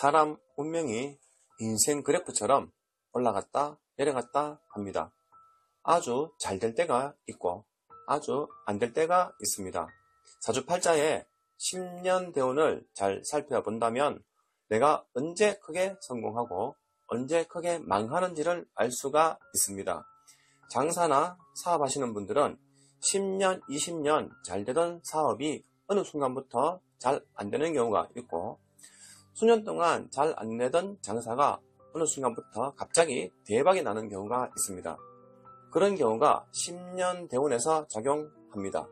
사람 운명이 인생 그래프처럼 올라갔다 내려갔다 합니다. 아주 잘 될 때가 있고 아주 안 될 때가 있습니다. 사주팔자의 10년 대운을 잘 살펴본다면 내가 언제 크게 성공하고 언제 크게 망하는지를 알 수가 있습니다. 장사나 사업하시는 분들은 10년, 20년 잘 되던 사업이 어느 순간부터 잘 안 되는 경우가 있고, 수년 동안 잘 안 되던 장사가 어느 순간부터 갑자기 대박이 나는 경우가 있습니다. 그런 경우가 10년 대운에서 작용합니다.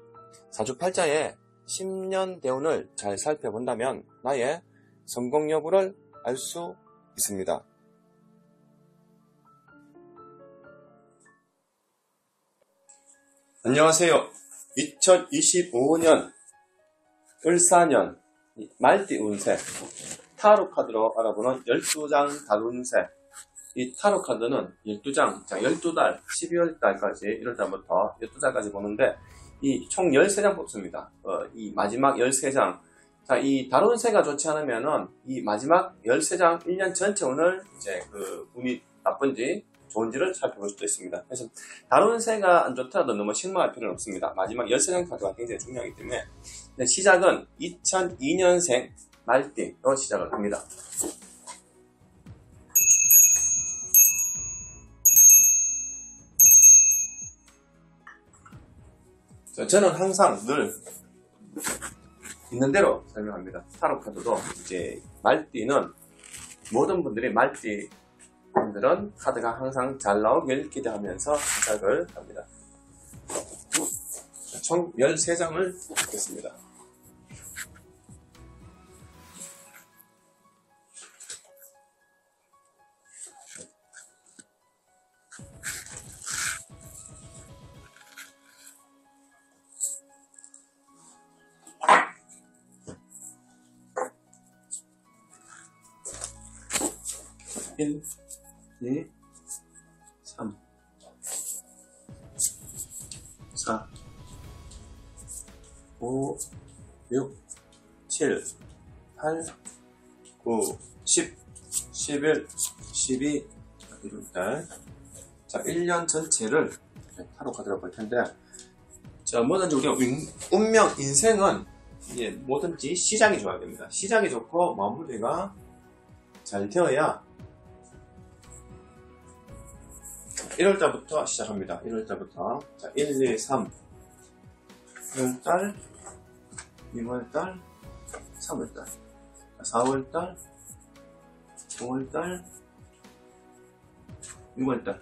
사주팔자의 10년 대운을 잘 살펴본다면 나의 성공 여부를 알 수 있습니다. 안녕하세요. 2025년 을사년 말띠 운세 타로 카드로 알아보는 12장 다운세. 이 타로 카드는 12장, 12달, 12월 달까지 1월 달부터 12달까지 보는데 이 총 13장 뽑습니다. 이 마지막 13장. 자, 이 다운세가 좋지 않으면은 이 마지막 13장 1년 전체 운을 이제 운이 나쁜지 좋은지를 살펴볼 수도 있습니다. 그래서 다운세가 안 좋더라도 너무 실망할 필요는 없습니다. 마지막 13장 카드가 굉장히 중요하기 때문에 시작은 2002년생 말띠로 시작을 합니다. 저는 항상 늘 있는 대로 설명합니다. 타로 카드도 이제 말띠는 모든 분들이 말띠 분들은 카드가 항상 잘 나오길 기대하면서 시작을 합니다. 총 13장을 뽑겠습니다. 일, 2, 3, 4, 5, 6, 7, 8, 9, 10, 11, 12, 1달. 자, 1년 전체를 타로 카드로 볼 텐데, 자, 뭐든지 우리가 운명, 인생은 이게 뭐든지 시작이 좋아야 됩니다. 시작이 좋고 마무리가 잘 되어야 1월달부터 시작합니다. 1월달부터. 자, 1, 2, 3. 1월달, 2월달, 3월달. 4월달, 5월달, 6월달.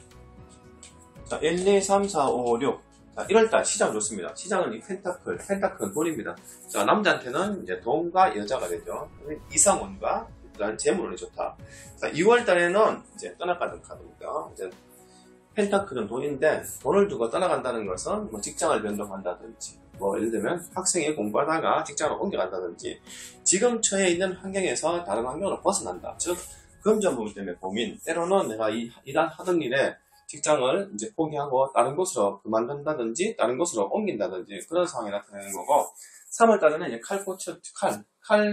자, 1, 2, 3, 4, 5, 6. 자, 1월달 시작 좋습니다. 시작은 이 펜타클은 돈입니다. 자, 남자한테는 이제 돈과 여자가 되죠. 이성운과 일단 재물운이 좋다. 자, 6월달에는 이제 떠나가는 카드입니다. 이제 펜타클은 돈인데 돈을 두고 떠나간다는 것은 뭐 직장을 변동한다든지 뭐 예를 들면 학생이 공부하다가 직장으로 옮겨간다든지 지금 처해 있는 환경에서 다른 환경으로 벗어난다. 즉 금전부분 때문에 고민, 때로는 내가 하던 일에 직장을 이제 포기하고 다른 곳으로 그만둔다든지 다른 곳으로 옮긴다든지 그런 상황이 나타나는 거고, 3월달에는 이제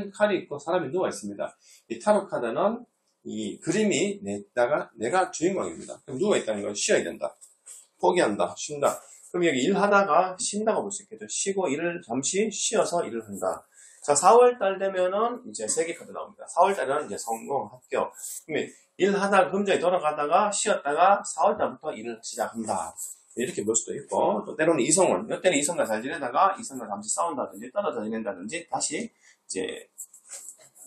칼이 있고 사람이 누워 있습니다. 이 타로 카드는 이 그림이 내가 주인공입니다. 그럼 누워있다는 건 쉬어야 된다. 포기한다. 쉰다. 그럼 여기 일하다가 쉰다고 볼 수 있겠죠. 쉬고 일을 잠시 쉬어서 일을 한다. 자, 4월달 되면은 이제 3개 카드 나옵니다. 4월달에는 이제 성공, 합격. 그러면 일하다가 금전이 돌아가다가 쉬었다가 4월달부터 일을 시작한다. 이렇게 볼 수도 있고, 또 때로는 이성운. 이때는 이성과 잘 지내다가 이성과 잠시 싸운다든지 떨어져 지낸다든지 다시 이제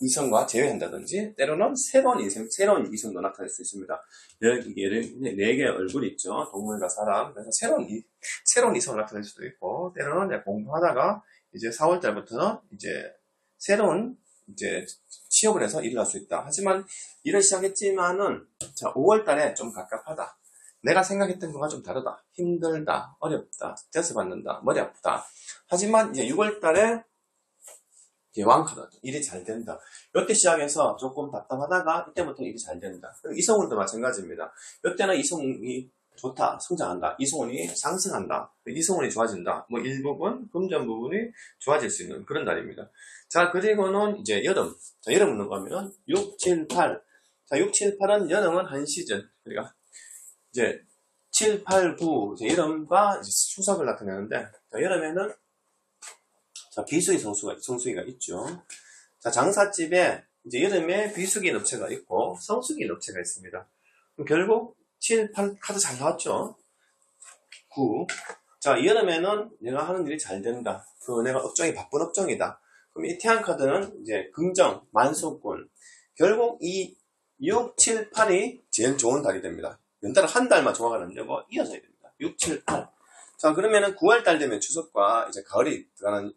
이성과 제외한다든지, 때로는 새로운 이성도 나타날 수 있습니다. 예를 4개의 얼굴이 있죠. 동물과 사람. 그래서 새로운 이성을 나타낼 수도 있고, 때로는 공부하다가 이제 4월달부터는 이제 새로운 이제 취업을 해서 일을 할 수 있다. 하지만 일을 시작했지만은, 자, 5월달에 좀 갑갑하다. 내가 생각했던 거가 좀 다르다. 힘들다. 어렵다. 스트레스 받는다. 머리 아프다. 하지만 이제 6월달에 왕카드, 일이 잘 된다. 이때 시작해서 조금 답답하다가 이때부터 일이 잘 된다. 이성운도 마찬가지입니다. 이때는 이성운이 좋다, 성장한다, 이성운이 상승한다, 이성운이 좋아진다, 뭐 일부분, 금전 부분이 좋아질 수 있는 그런 달입니다. 자, 그리고는 이제 여름. 자, 여름은 가면은 6, 7, 8. 자, 6, 7, 8은 여름은 한 시즌. 그러니까 이제 7, 8, 9, 이제 여름과 이제 추석을 나타내는데, 자, 여름에는 자, 비수기 성수기가 있죠. 자, 장사집에 이제 여름에 비수기 업체가 있고 성수기 업체가 있습니다. 그럼 결국 7, 8 카드 잘 나왔죠. 9. 자, 여름에는 내가 하는 일이 잘 된다. 내가 업종이 바쁜 업종이다. 그럼 이 태양 카드는 이제 긍정, 만수꾼. 결국 이 6, 7, 8이 제일 좋은 달이 됩니다. 연달아 한 달만 정확하게 안 되고 이어서 해야 됩니다. 6, 7, 8. 자, 그러면은 9월달 되면 추석과 이제 가을이 들어가는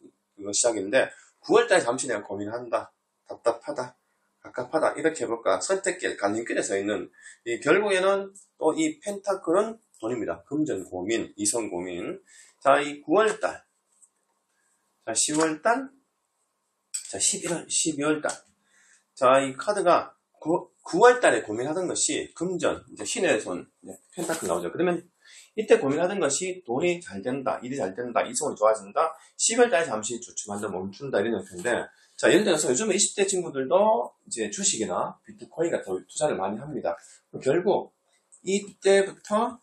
시작인데 9월달에 잠시 내가 고민한다. 답답하다. 갑갑하다. 이렇게 해볼까. 선택길, 갈림길에 서 있는 결국에는 또 이 펜타클은 돈입니다. 금전 고민, 이성 고민. 자, 이 9월달. 자, 10월달. 자, 11월, 12월달. 자, 이 카드가 9월달에 고민하던 것이 금전, 이제 신의 손, 펜타클 나오죠. 그러면 이때 고민하던 것이 돈이 잘 된다, 일이 잘 된다, 이성이 좋아진다, 10월달에 잠시 주춤한다, 멈춘다, 이런 형태인데, 자, 예를 들어서 요즘에 20대 친구들도 이제 주식이나 비트코인 같은 투자를 많이 합니다. 결국 이때부터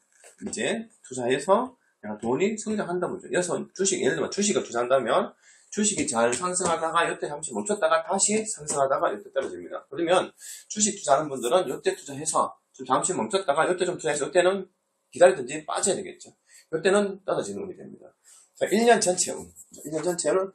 이제 투자해서 내가 돈이 성장한다 보죠. 그래서 예를 들면 주식을 투자한다면 주식이 잘 상승하다가 이때 잠시 멈췄다가 다시 상승하다가 이때 떨어집니다. 그러면 주식 투자하는 분들은 이때 투자해서 좀 잠시 멈췄다가 이때 좀 투자해서 이때는 기다리든지 빠져야 되겠죠. 이때는 떨어지는 운이 됩니다. 자, 1년 전체 운. 1년 전체는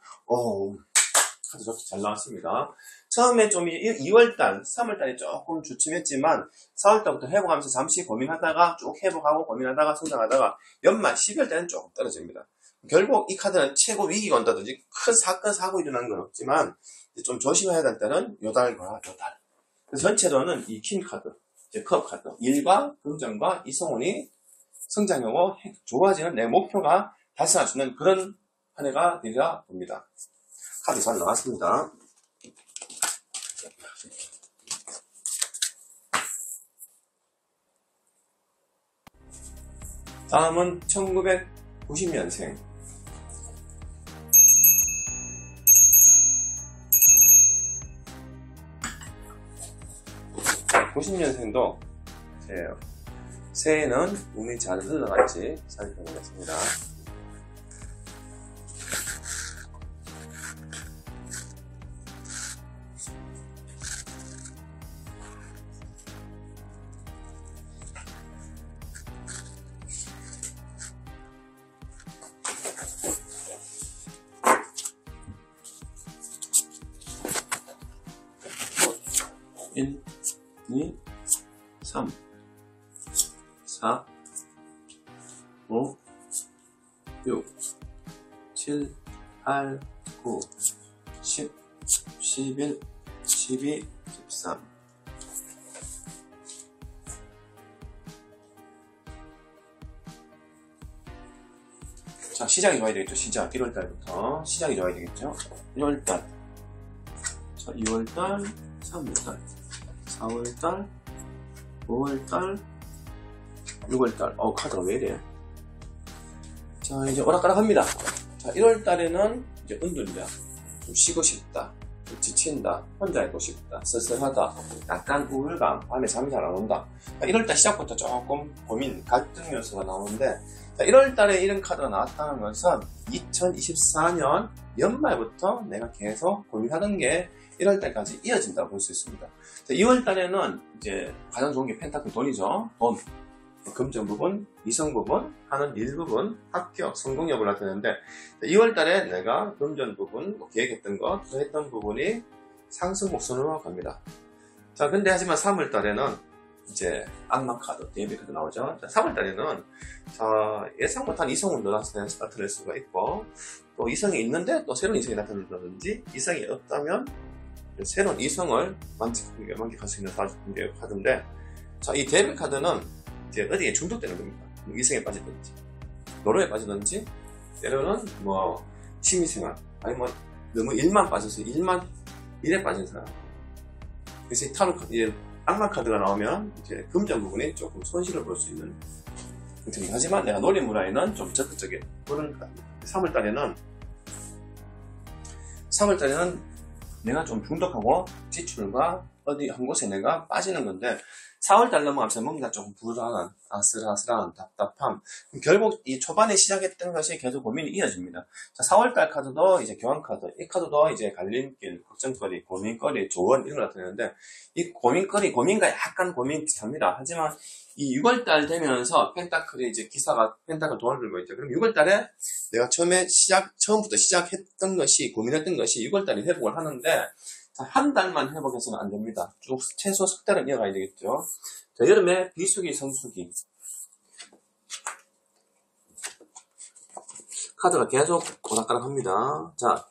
카드 좋게 잘 나왔습니다. 처음에 좀 2월달, 3월달이 조금 주춤했지만 4월달부터 회복하면서 잠시 고민하다가 쭉 회복하고 고민하다가 성장하다가 연말 12월달은 조금 떨어집니다. 결국 이 카드는 최고 위기가 온다든지 큰 사건, 사고 일어나는 건 없지만 좀 조심해야 될 때는 요 달과 요 달. 전체로는 이 킹 카드, 이제 컵 카드, 일과 금전과 이성운이 성장하고 좋아지는 내 목표가 달성할 수 있는 그런 한 해가 되리라 봅니다. 카드 잘 나왔습니다. 다음은 1990년생. 90년생도 새해는 운이 잘 흘러갈지 살펴보겠습니다. 일, 2, 3, 4, 5, 6, 7, 8, 9, 10, 11, 12, 13. 자, 시작이 좋아야 되겠죠. 시작. 1월달부터 시작이 좋아야 되겠죠. 1월달. 자, 2월달, 3월달, 4월달, 5월달, 6월달. 카드가 왜 이래? 자, 이제 오락가락합니다. 자, 1월달에는 이제 은둔자. 좀 쉬고 싶다. 좀 지친다. 혼자 있고 싶다. 쓸쓸하다. 약간 우울감. 밤에 잠이 잘 안 온다. 자, 1월달 시작부터 조금 고민, 갈등 요소가 나오는데, 자, 1월달에 이런 카드가 나왔다는 것은 2024년 연말부터 내가 계속 고민하던 게 1월달까지 이어진다고 볼 수 있습니다. 자, 2월달에는 이제 가장 좋은 게 펜타클 돈이죠. 돈, 금전 부분, 이성 부분, 하는 일 부분, 합격, 성공 여부를 나타내는데 2월달에 내가 금전 부분, 계획했던 거, 투자했던 부분이 상승 곡선으로 갑니다. 자, 근데 하지만 3월달에는 이제 악마 카드, 데이비 카드 나오죠. 자, 3월달에는 예상 못한 이성운도 나타낼 수가 있고 또 이성이 있는데 또 새로운 이성이 나타난다든지 이성이 없다면 새로운 이성을 만끽할 수 있는 카드인데 자, 이 데이비 카드는 이제 어디에 중독되는 겁니다. 이성에 빠지든지 노래에 빠지든지 때로는 뭐 취미생활 아니 뭐 너무 일만 빠져서 일에 빠진 사람. 그래서 이 타로 카드 악마 카드가 나오면 이제 금전 부분에 조금 손실을 볼 수 있는 하지만 내가 놀이문화에는 좀 적극적인 그런 3월달에는 내가 좀 중독하고 지출과 어디 한 곳에 내가 빠지는 건데 4월달 넘어가면서 뭔가 조금 불안한, 아슬아슬한 답답함. 결국 이 초반에 시작했던 것이 계속 고민이 이어집니다. 자, 4월달 카드도 이제 교환카드, 이 카드도 이제 갈림길, 걱정거리, 고민거리, 조언 이런 거 나타내는데 이 고민거리, 고민과 약간 고민 비슷합니다. 하지만 이 6월달 되면서 펜타클이 이제 기사가 펜타클 돈을 들고 있죠. 그럼 6월달에 내가 처음부터 시작했던 것이, 고민했던 것이 6월달에 회복을 하는데 자, 한 달만 회복해서는 안 됩니다. 쭉 최소 석 달은 이어가야 되겠죠. 자, 여름에 비수기, 성수기. 카드가 계속 오락가락 합니다. 자,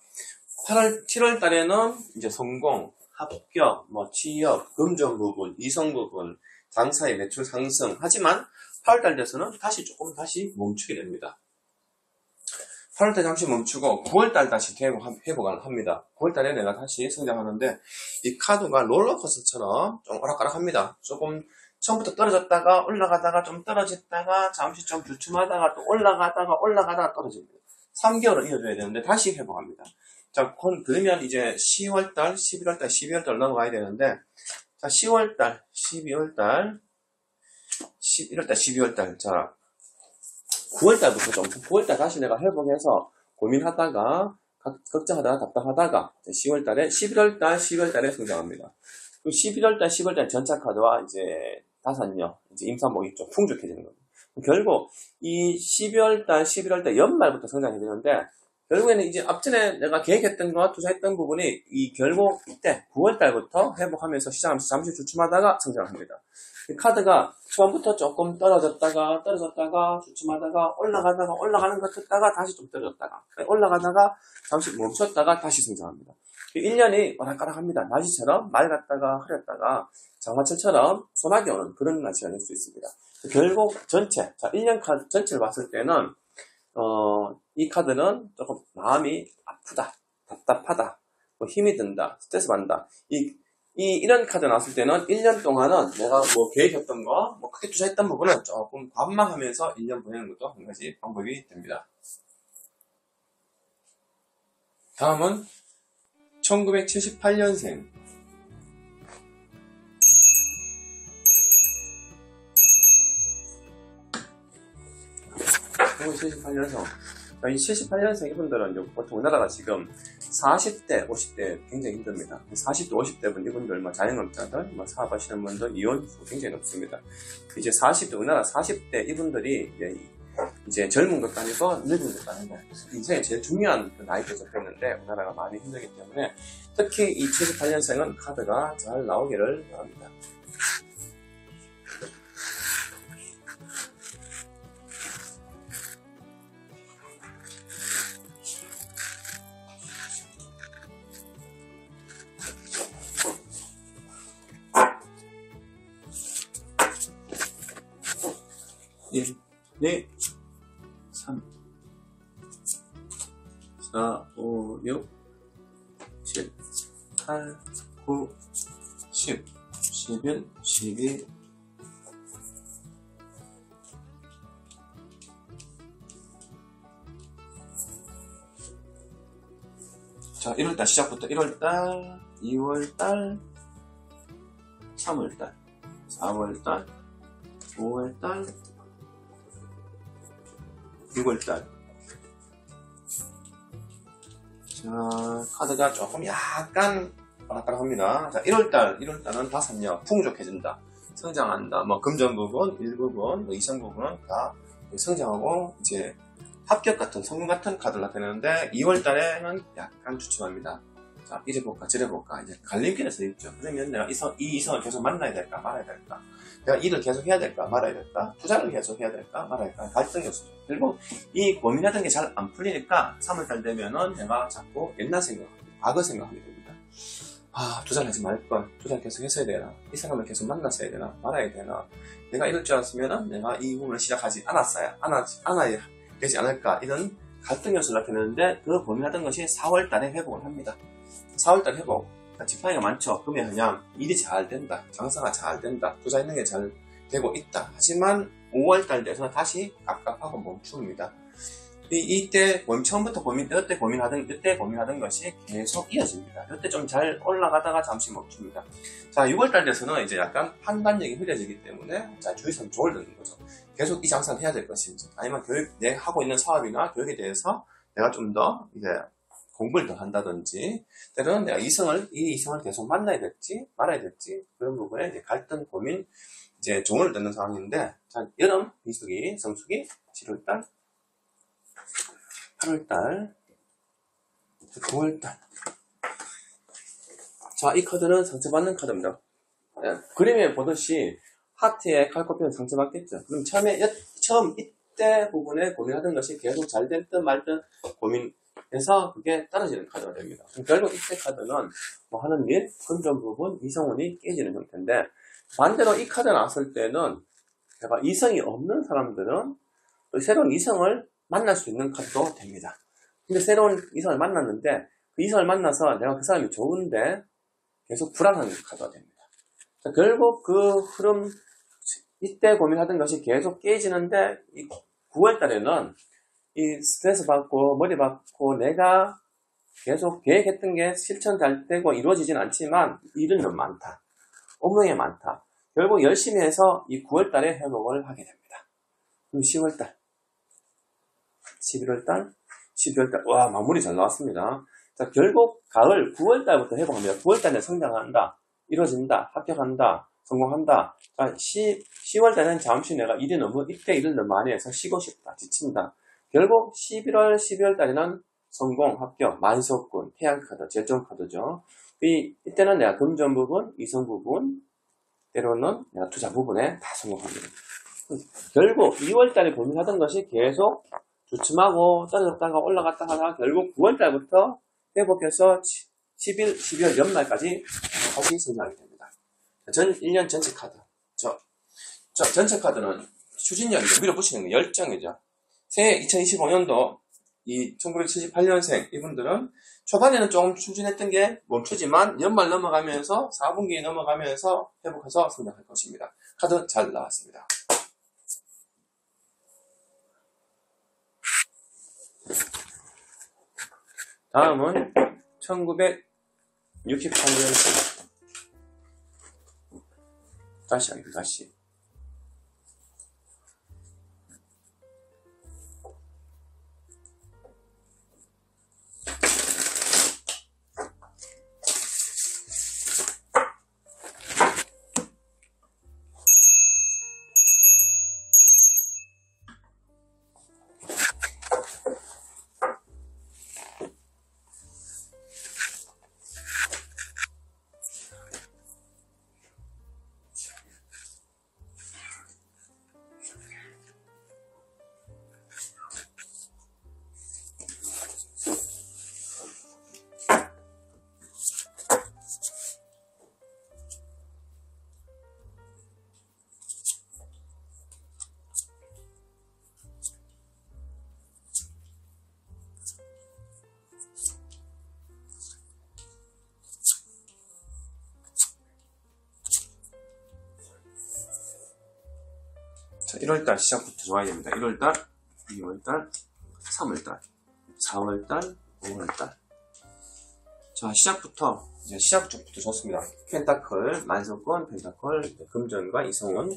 7월 달에는 이제 성공, 합격, 취업, 금전 부분, 이성 부분, 장사의 매출 상승. 하지만 8월 달 돼서는 다시 멈추게 됩니다. 8월달 잠시 멈추고 9월달 다시 회복을 합니다. 9월달에 내가 다시 성장하는데 이 카드가 롤러코스터처럼 좀 오락가락합니다. 조금 처음부터 떨어졌다가 올라가다가 좀 떨어졌다가 잠시 좀 주춤하다가 또 올라가다가 떨어집니다. 3개월을 이어줘야 되는데 다시 회복합니다. 자, 그러면 이제 10월달, 11월달, 12월달 넘어가야 되는데 자, 10월달, 12월달, 11월달, 12월달 자 9월달부터 좀 9월달 다시 내가 회복해서 고민하다가 걱정하다가 답답하다가 10월달에 11월달 12월달에 성장합니다. 그 11월달 10월달 전차카드와 이제 다산녀 이제 임산복 있죠. 풍족해지는 겁니다. 결국 이 12월달 11월달 연말부터 성장이 되는데 결국에는 이제 앞전에 내가 계획했던 거와 투자했던 부분이 이 결국 이때 9월달부터 회복하면서 시작하면서 잠시 주춤하다가 성장합니다. 이 카드가 처음부터 조금 떨어졌다가 주춤하다가 올라가는 것 같다가 다시 좀 떨어졌다가 올라가다가 잠시 멈췄다가 다시 성장합니다. 1년이 오락가락합니다. 날씨처럼 맑았다가 흐렸다가 장마철처럼 소나기 오는 그런 날씨가 될 수 있습니다. 결국 전체, 자 1년 카드 전체를 봤을 때는 이 카드는 조금 마음이 아프다, 답답하다, 힘이 든다, 스트레스 받는다. 이런 카드 나왔을 때는 1년 동안은 내가 계획했던 거, 크게 투자했던 부분은 조금 관망하면서 1년 보내는 것도 한 가지 방법이 됩니다. 다음은 1978년생. 1978년생. 이 78년생 이분들은 보통 우리나라가 지금 40대, 50대 굉장히 힘듭니다. 40대, 50대 분 이분들, 자영업자들, 사업하시는 분들, 이혼수 굉장히 높습니다. 이제 40대, 우리나라 40대 이분들이 이제 젊은 것도 아니고 늙은 것도 아니고 인생에 제일 중요한 나이대에 접했는데 우리나라가 많이 힘들기 때문에 특히 이 78년생은 카드가 잘 나오기를 바랍니다. 일, 2, 3, 4, 5, 6, 7, 8, 9, 10, 11, 12, 자, 1월달 시작부터 1월달, 2월달, 3월달, 4월달, 5월달, 6월달. 자, 카드가 조금 약간 바락바락합니다. 자, 1월달은 다산녀, 풍족해진다, 성장한다, 금전 부분, 일부분, 이성 부분은 다 성장하고 이제 합격 같은, 성공 같은 카드를 나타내는데 2월달에는 약간 주춤합니다. 자, 이래볼까 저래볼까 이제 갈림길에서 있죠. 그러면 내가 이 이성을 계속 만나야 될까 말아야 될까, 내가 일을 계속 해야 될까 말아야 될까, 투자를 계속 해야 될까 말아야 될까, 갈등이 없어요. 결국 이 고민하던 게 잘 안 풀리니까 3월달 되면은 내가 자꾸 옛날 생각, 과거 생각하게 됩니다. 투자를 하지 말걸, 투자를 계속 했어야 되나, 이 사람을 계속 만났어야 되나 말아야 되나, 내가 이럴 줄 알았으면은 내가 이 부분을 시작하지 않아야 되지 않을까, 이런 갈등 요소를 나타내는데 그 고민하던 것이 4월달에 회복을 합니다. 4월달 회복, 지팡이가 많죠. 그러면 그냥 일이 잘 된다, 장사가 잘 된다, 투자했는 게 잘 되고 있다. 하지만 5월달 돼서 다시 깝깝하고 멈춥니다. 이때 처음부터 이때 고민하던 것이 계속 이어집니다. 이때 좀 잘 올라가다가 잠시 멈춥니다. 자, 6월달 돼서는 이제 약간 판단력이 흐려지기 때문에 자, 주의선 조를 넣는 거죠. 계속 이 장사를 해야 될 것인지, 아니면 내가 하고 있는 사업이나 교육에 대해서 내가 좀 더 이제 공부를 더 한다든지, 때로는 내가 이 이성을 계속 만나야 될지 말아야 될지, 그런 부분에 이제 갈등, 고민, 이제 조언을 듣는 상황인데, 자, 여름 비수기, 성수기, 7월달, 8월달, 9월달. 자, 이 카드는 상처받는 카드입니다. 그림에 보듯이 하트에 칼코피는 상처받겠죠. 그럼 처음 이때 부분에 고민하던 것이 계속 잘 됐든 말든 고민해서 그게 떨어지는 카드가 됩니다. 결국 이때 카드는 뭐 하는 일, 금전 부분, 이성운이 깨지는 형태인데, 반대로 이 카드 나왔을 때는 제가 이성이 없는 사람들은 또 새로운 이성을 만날 수 있는 카드도 됩니다. 근데 새로운 이성을 만났는데 그 이성을 만나서 내가 그 사람이 좋은데 계속 불안한 카드가 됩니다. 자, 결국 그 흐름, 이때 고민하던 것이 계속 깨지는데 이 9월 달에는 이 스트레스 받고 머리 받고 내가 계속 계획했던 게 실천 잘 되고 이루어지진 않지만 일은 좀 많다. 업무량이 많다. 결국 열심히 해서 이 9월 달에 회복을 하게 됩니다. 그럼 10월 달, 11월 달, 12월 달, 와, 마무리 잘 나왔습니다. 자, 결국 가을 9월 달부터 회복합니다. 9월 달에 성장한다, 이루어진다, 합격한다, 성공한다. 자, 10월 달에는 잠시 내가 이때 일을 너무 많이 해서 쉬고 싶다, 지친다. 결국 11월, 12월 달에는 성공, 합격, 만석군, 태양카드, 제점 카드죠. 이때는 내가 금전 부분, 이성 부분, 때로는 내가 투자 부분에 다 성공합니다. 결국 2월달에 고민하던 것이 계속 주춤하고 떨어졌다가 올라갔다 하다가 결국 9월달부터 회복해서 12월 연말까지 다시 성장하게 됩니다. 1년 전체 카드. 전체 카드는 추진력이죠. 밀어붙이는 거, 열정이죠. 새해 2025년도 이 1978년생 이분들은 초반에는 조금 추진했던 게 멈추지만 연말 넘어가면서 4분기에 넘어가면서 회복해서 성장할 것입니다. 카드 잘 나왔습니다. 다음은 1968년생. 다시 하겠습니다. 다시. 자, 1월달 시작부터 좋아야 됩니다. 1월달, 2월달, 3월달, 4월달, 5월달. 자, 시작부터 좋습니다. 펜타클, 만석권, 펜타클, 금전과 이성은.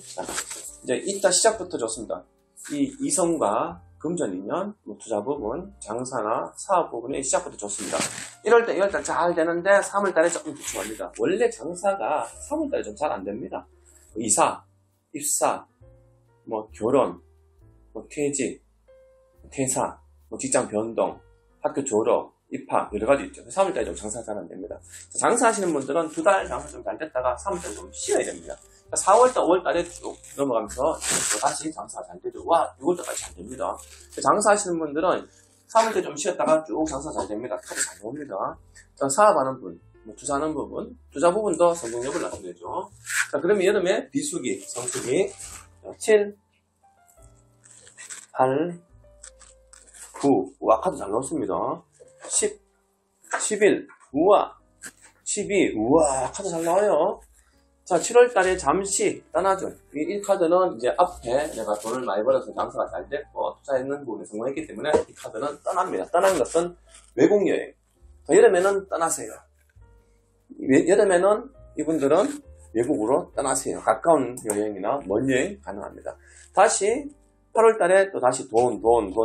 이제 이따 시작부터 좋습니다. 이 이성과 금전이면 뭐 투자 부분, 장사나 사업 부분이 시작부터 좋습니다. 1월달, 2월달 잘 되는데 3월달에 조금 주춤합니다. 원래 장사가 3월달에 좀 잘 안 됩니다. 이사, 입사, 뭐 결혼, 뭐 퇴직, 퇴사, 뭐 직장 변동, 학교 졸업, 입학 여러 가지 있죠. 3월달에 좀 장사가 잘 안 됩니다. 장사하시는 분들은 2달 장사 좀 잘 됐다가 3월달에 좀 쉬어야 됩니다. 4월달, 5월달에 쭉 넘어가면서 다시 장사가 잘 되죠. 와, 6월달까지 잘 됩니다. 장사하시는 분들은 3월달에 좀 쉬었다가 쭉 장사 잘 됩니다. 카드 잘 나옵니다. 사업하는 분, 뭐 투자하는 부분, 투자 부분도 성공력을 나타내죠. 자, 그러면 여름에 비수기, 성수기, 7, 8, 9, 우와, 카드 잘 나왔습니다. 10, 11, 우와, 12, 우와, 카드 잘 나와요. 자, 7월 달에 잠시 떠나죠. 이 카드는 이제 앞에 내가 돈을 많이 벌어서 장사가 잘 됐고 투자했는 부분에 성공했기 때문에 이 카드는 떠납니다. 떠나는 것은 외국 여행. 여름에는 떠나세요. 여름에는 이분들은 외국으로 떠나세요. 가까운 여행이나 먼 여행 가능합니다. 다시 8월 달에 또 다시 돈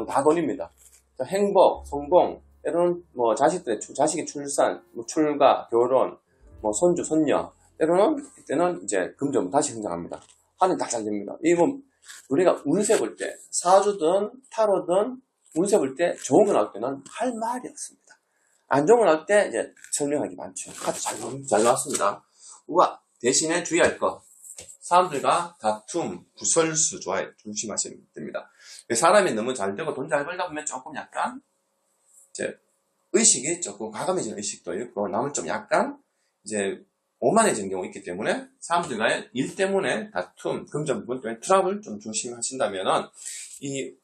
다 돈입니다. 자, 행복, 성공, 때로는 뭐 자식의 출산, 뭐 출가, 결혼, 뭐 손주, 손녀, 때로는 이때는 이제 금전 다시 성장합니다. 하늘 다 잘 됩니다. 이건 우리가 운세 볼 때 사주든 타로든 운세 볼 때 좋은 거 나올 때는 할 말이 없습니다. 안 좋은 거 나올 때 이제 설명하기 많죠. 카드 잘 나왔습니다. 우와, 대신에 주의할 거. 사람들과 다툼, 구설수 조심하시면 됩니다. 사람이 너무 잘 되고 돈 잘 벌다 보면 조금 약간 이제 의식이 조금 과감해지는 의식도 있고 남은 좀 약간 이제 오만해지는 경우가 있기 때문에 사람들과의 일 때문에 다툼, 금전 부분 때문에 트러블 좀 조심하신다면은 이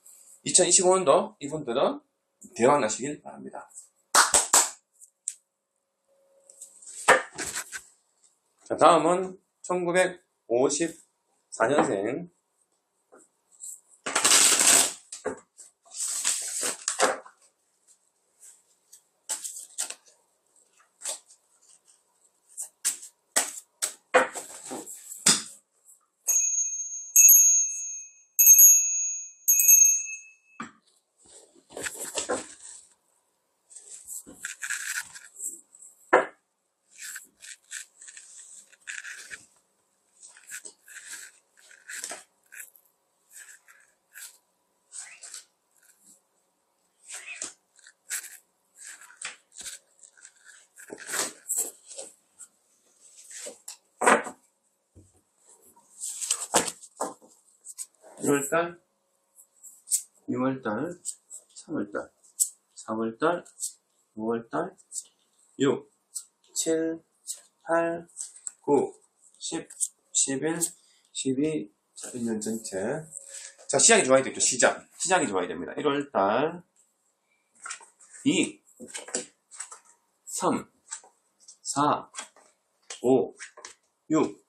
2025년도 이분들은 대박 나시길 바랍니다. 자, 다음은 1954년생 (1월달) (2월달) (3월달) (4월달) (5월달) (6) (7) (8) (9) (10) (11) (12) 자, 1년 전체. 자, 시작이 좋아야 되겠죠. 시작이 좋아야 됩니다. 1월달 2 3 4 5 6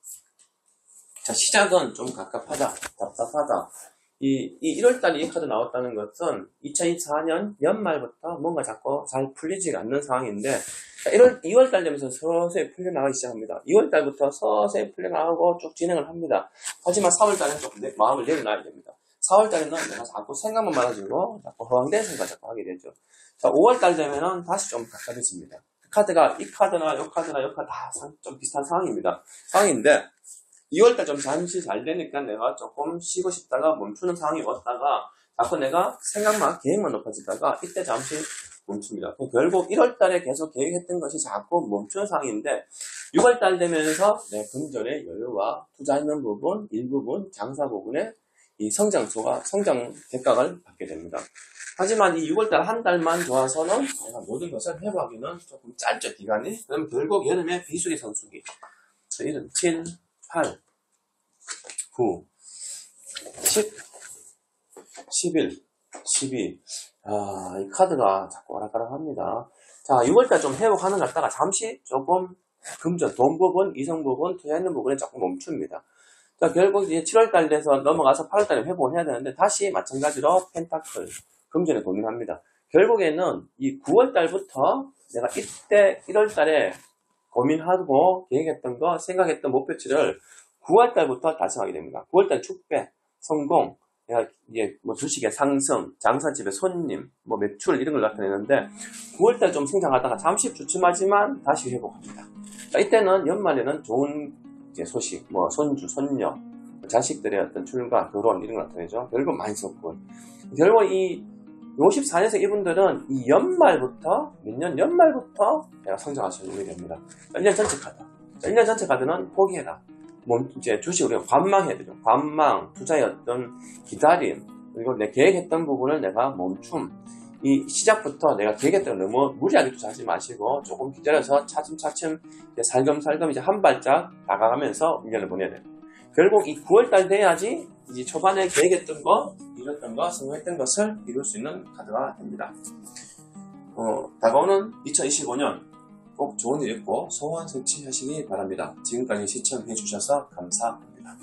자, 시작은 좀 갑갑하다, 답답하다. 이 1월달에 이 카드 나왔다는 것은 2024년 연말부터 뭔가 자꾸 잘 풀리지가 않는 상황인데, 2월달 되면서 서서히 풀려나가기 시작합니다. 2월달부터 서서히 풀려나가고 쭉 진행을 합니다. 하지만 4월달은 조금 마음을 내려놔야 됩니다. 4월달에는 내가 자꾸 생각만 많아지고 자꾸 허황된 생각 자꾸 하게 되죠. 자, 5월달 되면은 다시 좀 가까워집니다. 이 카드나 이 카드 다 좀 비슷한 상황인데 2월달 좀 잠시 잘 되니까 내가 조금 쉬고 싶다가 멈추는 상황이 왔다가 자꾸 내가 생각만, 계획만 높아지다가 이때 잠시 멈춥니다. 결국 1월달에 계속 계획했던 것이 자꾸 멈추는 상황인데 6월달 되면서 내 금전의 여유와 투자하는 부분, 일부분, 장사 부분에 이 성장 대가를 받게 됩니다. 하지만 이 6월달 한 달만 좋아서는 내가 모든 것을 회복하기는 조금 짧죠, 기간이. 그러면 결국 여름에 비수기 성수기. 7, 8, 9, 10, 11, 12. 이 카드가 자꾸 오락가락합니다. 자, 6월달 좀 회복하는 것 같다가 잠시 조금 금전, 돈 부분, 이성 부분, 투자하는 부분에 조금 멈춥니다. 자, 결국 이제 7월달 돼서 넘어가서 8월달에 회복을 해야 되는데 다시 마찬가지로 펜타클, 금전에 고민합니다. 결국에는 이 9월달부터 내가 이때 1월달에 고민하고 계획했던 거, 생각했던 목표치를 9월달부터 달성하게 됩니다. 9월달 축배, 성공, 내가 이제 뭐 주식의 상승, 장사집의 손님, 뭐 매출 이런 걸 나타내는데 9월달 좀 성장하다가 잠시 주춤하지만 다시 회복합니다. 자, 이때는 연말에는 좋은 이제 소식, 뭐 손주, 손녀, 자식들의 어떤 출가, 결혼 이런 걸 나타내죠. 결국 많이 썼고 결국 이 54년생 이분들은 이 연말부터 몇년 연말부터 내가 성장하시게 됩니다. 1년 전체 카드. 자, 1년 전체 카드는 포기해라. 뭐 이제 주식 우리가 관망해야 되죠. 관망, 투자의 어떤 기다림, 그리고 내 계획했던 부분을 내가 멈춤. 이 시작부터 내가 계획했던 걸 너무 무리하게 투자하지 마시고 조금 기다려서 차츰차츰 살금살금 이제 한 발짝 다가가면서 1년을 보내야 돼요. 결국 이 9월달 돼야지 이제 초반에 계획했던 거, 이뤘던 거, 성공했던 것을 이룰 수 있는 카드가 됩니다. 다가오는 2025년 꼭 좋은 일 있고 소원 성취하시기 바랍니다. 지금까지 시청해 주셔서 감사합니다.